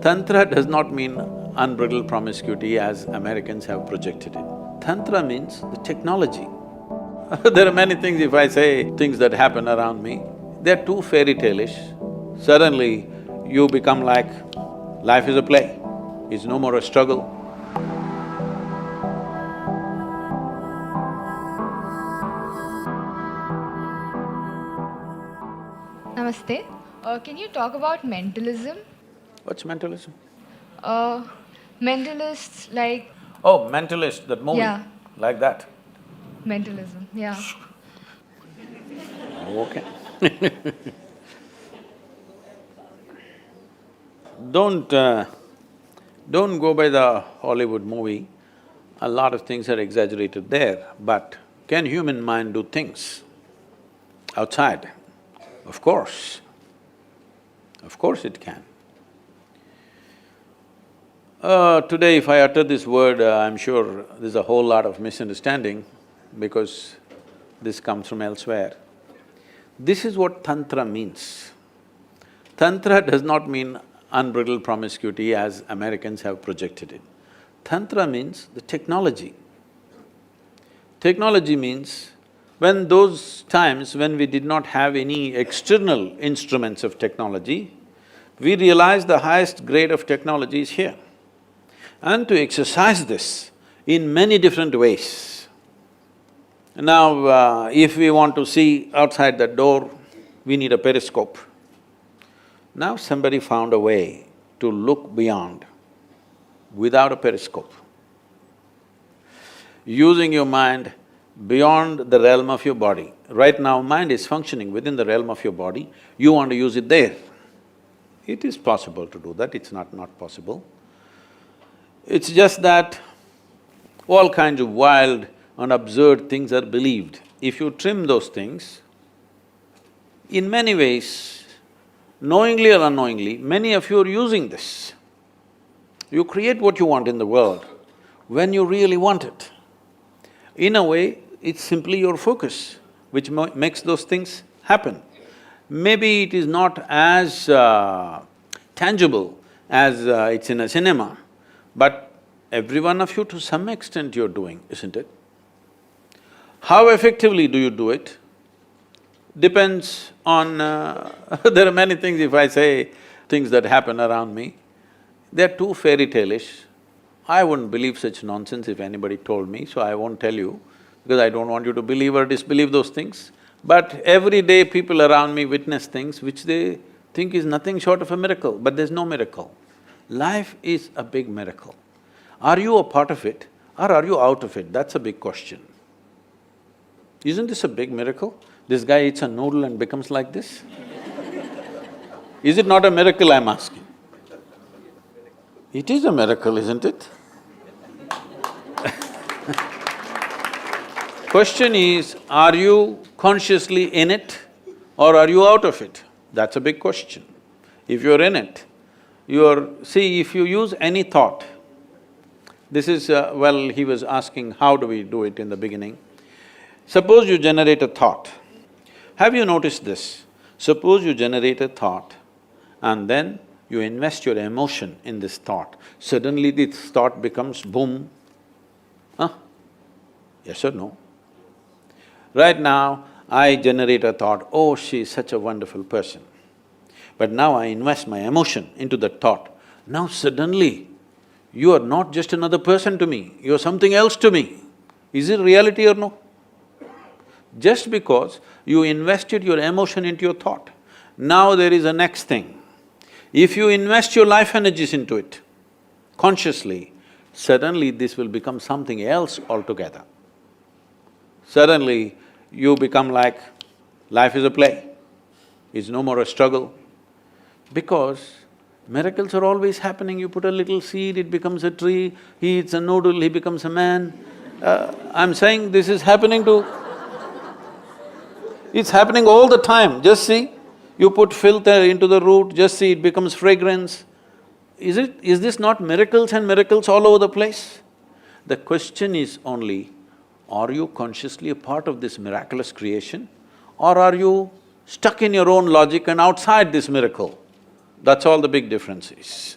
Tantra does not mean unbridled promiscuity as Americans have projected it. Tantra means the technology. There are many things, if I say things that happen around me, they're too fairy tale-ish. Suddenly, you become like, life is a play, it's no more a struggle. Namaste. Can you talk about mentalism? What's mentalism? Mentalists like… Oh, Mentalist, that movie, Yeah. like that. Mentalism, yeah. Okay. Don't go by the Hollywood movie. A lot of things are exaggerated there, but can human mind do things outside? Of course. Of course it can. Today if I utter this word, I'm sure there's a whole lot of misunderstanding because this comes from elsewhere. This is what Tantra means. Tantra does not mean unbridled promiscuity as Americans have projected it. Tantra means the technology. Technology means when those times when we did not have any external instruments of technology, we realized the highest grade of technology is here. And to exercise this in many different ways. Now, if we want to see outside that door, we need a periscope. Now somebody found a way to look beyond without a periscope. Using your mind beyond the realm of your body. Right now, mind is functioning within the realm of your body, you want to use it there. It is possible to do that, it's not possible. It's just that all kinds of wild and absurd things are believed. If you trim those things, in many ways, knowingly or unknowingly, many of you are using this. You create what you want in the world when you really want it. In a way, it's simply your focus which makes those things happen. Maybe it is not as tangible as it's in a cinema, but every one of you to some extent you're doing, isn't it? How effectively do you do it depends on… there are many things, if I say things that happen around me, they're too fairy tale-ish. I wouldn't believe such nonsense if anybody told me, so I won't tell you, because I don't want you to believe or disbelieve those things. But every day people around me witness things which they think is nothing short of a miracle, but there's no miracle. Life is a big miracle. Are you a part of it or are you out of it? That's a big question. Isn't this a big miracle? This guy eats a noodle and becomes like this? Is it not a miracle, I'm asking? It is a miracle, isn't it? Question is, are you consciously in it or are you out of it? That's a big question. If you're in it, see, if you use any thought, this is… well, he was asking how do we do it in the beginning. Suppose you generate a thought. Have you noticed this? Suppose you generate a thought and then you invest your emotion in this thought. Suddenly this thought becomes boom. Huh? Yes or no? Right now, I generate a thought, oh, she's such a wonderful person. But now I invest my emotion into that thought. Now suddenly, you are not just another person to me, you're something else to me. Is it reality or no? Just because you invested your emotion into your thought, now there is a next thing. If you invest your life energies into it, consciously, suddenly this will become something else altogether. Suddenly, you become like, life is a play, it's no more a struggle. Because miracles are always happening, you put a little seed, it becomes a tree, he eats a noodle, he becomes a man. I'm saying this is happening to… it's happening all the time, just see. You put filth into the root, just see, it becomes fragrance. Is this not miracles and miracles all over the place? The question is only, are you consciously a part of this miraculous creation or are you stuck in your own logic and outside this miracle? That's all the big difference is.